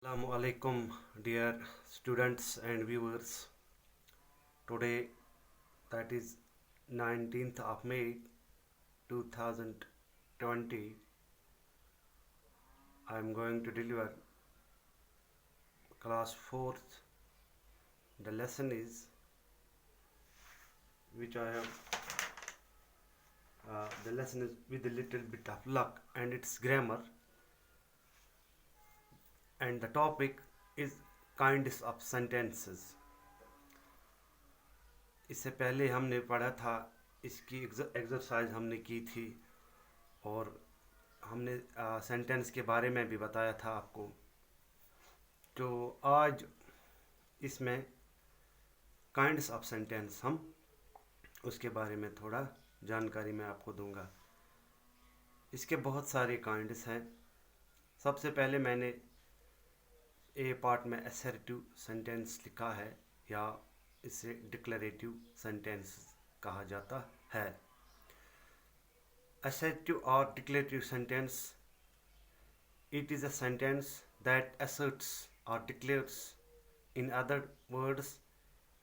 Assalamu alaikum, dear students and viewers. Today, that is 19th of May 2020, I am going to deliver class 4th. The lesson is which I have. The lesson is with a little bit of luck and its grammar, and the topic is kinds of sentences. इससे पहले हमने पढ़ा था, इसकी exercise हमने की थी और हमने सेंटेंस के बारे में भी बताया था आपको। तो आज इसमें काइंड्स ऑफ सेंटेंस हम उसके बारे में थोड़ा जानकारी मैं आपको दूंगा। इसके बहुत सारे काइंड्स हैं। सबसे पहले मैंने ए पार्ट में असर्टिव सेंटेंस लिखा है, या इसे डिक्लेरेटिव सेंटेंस कहा जाता है। Assertive or declarative sentence, it is a sentence that asserts or declares. In other words,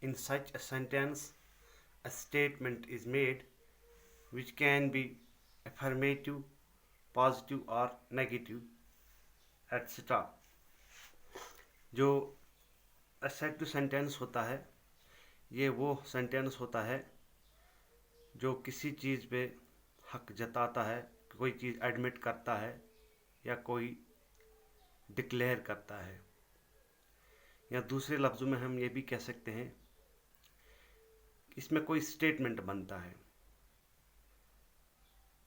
in such a sentence, a statement is made which can be affirmative, positive or negative, etc. जो assertive sentence होता है, ये वो sentence होता है जो किसी चीज़ पे हक जताता है, कोई चीज़ एडमिट करता है या कोई डिक्लेयर करता है। या दूसरे लफ्ज़ों में हम ये भी कह सकते हैं, इसमें कोई स्टेटमेंट बनता है।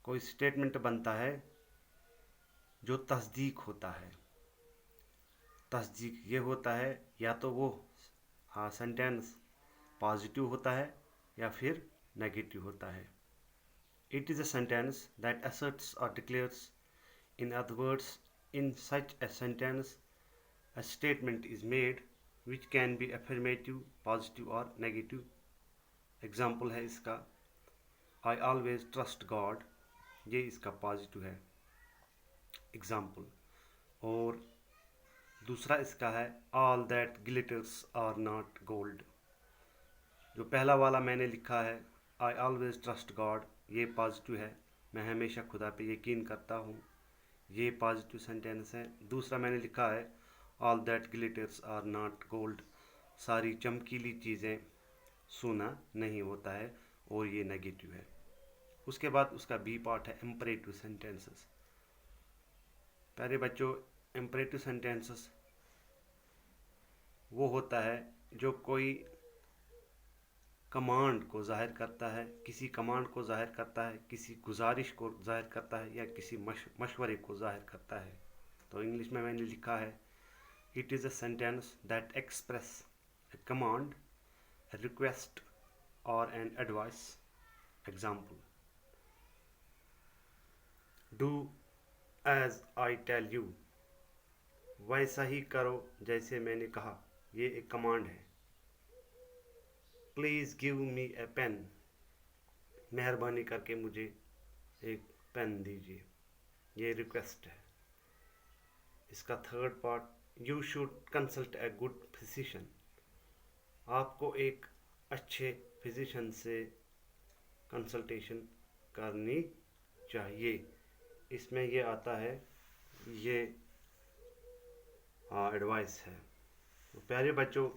कोई स्टेटमेंट बनता है जो तस्दीक होता है। तस्दीक ये होता है या तो वो सेंटेंस पॉजिटिव होता है या फिर नेगेटिव होता है। It is a sentence that asserts or declares. In other words, in such a sentence, a statement is made which can be affirmative, positive or negative. Example है इसका, I always trust God, ये इसका positive है example. और दूसरा इसका है all that glitters are not gold। जो पहला वाला मैंने लिखा है I always trust God, ये पॉजिटिव है, मैं हमेशा खुदा पे यकीन करता हूँ, ये पॉजिटिव सेंटेंस है। दूसरा मैंने लिखा है all that glitters are not gold, सारी चमकीली चीज़ें सोना नहीं होता है, और ये नेगेटिव है। उसके बाद उसका बी पार्ट है इम्परेटिव सेंटेंसेस। प्यारे बच्चों, इम्परेटिव सेंटेंसेस वो होता है जो कोई कमांड को ज़ाहिर करता है, किसी कमांड को ज़ाहिर करता है, किसी गुजारिश को ज़ाहिर करता है या किसी मशवरे को ज़ाहिर करता है। तो इंग्लिश में मैंने लिखा है it is a sentence that express a command, a request और an advice. Example, do as I tell you, वैसा ही करो जैसे मैंने कहा, ये एक कमांड है। Please give me a pen, मेहरबानी करके मुझे एक पेन दीजिए, ये रिक्वेस्ट है। इसका third part, you should consult a good physician, आपको एक अच्छे फिजिशियन से कंसल्टेशन करनी चाहिए। इसमें ये आता है, ये एडवाइस है। तो प्यारे बच्चों,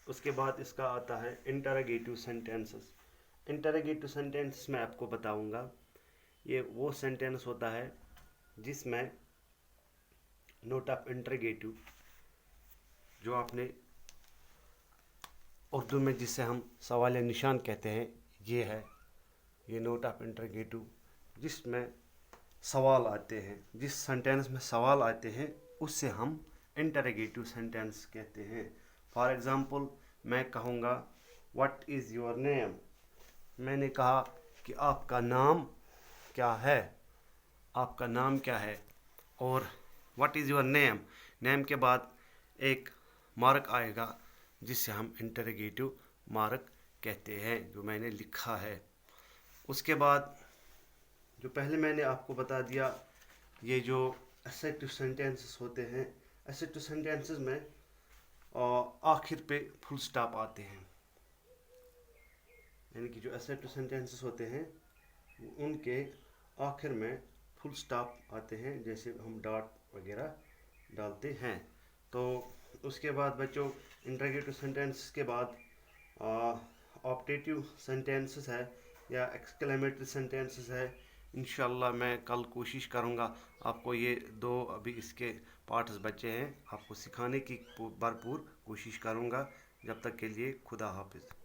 उसके बाद इसका आता है इंटरोगेटिव सेंटेंसेस। इंटरोगेटिव सेंटेंस मैं आपको बताऊंगा, ये वो सेंटेंस होता है जिसमें नोट ऑफ इंटरोगेटिव, जो आपने उर्दू में जिसे हम सवाल निशान कहते हैं, ये है, ये नोट ऑफ इंटरोगेटिव, जिसमें सवाल आते हैं। जिस सेंटेंस में सवाल आते हैं उससे हम इंटरोगेटिव सेंटेंस कहते हैं। फॉर एग्ज़ाम्पल, मैं कहूँगा व्हाट इज़ योर नेम, मैंने कहा कि आपका नाम क्या है, आपका नाम क्या है। और what is your name, name के बाद एक मार्क आएगा जिसे हम इंटरोगेटिव मार्क कहते हैं, जो मैंने लिखा है। उसके बाद जो पहले मैंने आपको बता दिया, ये जो असर्टिव सेंटेंसेस होते हैं, assertive sentences में आखिर पे फुल स्टॉप आते हैं, यानी कि जो assertive sentences होते हैं उनके आखिर में फुल स्टॉप आते हैं, जैसे हम डॉट वगैरह डालते हैं। तो उसके बाद बच्चों इंटरोगेटिव सेंटेंस के बाद ऑप्टेटिव सेंटेंसेस है या एक्सक्लेमेटरी सेंटेंसेस है। इंशाल्लाह मैं कल कोशिश करूँगा आपको ये दो अभी इसके पार्ट्स बचे हैं आपको सिखाने की भरपूर कोशिश करूँगा। जब तक के लिए खुदा हाफिज़।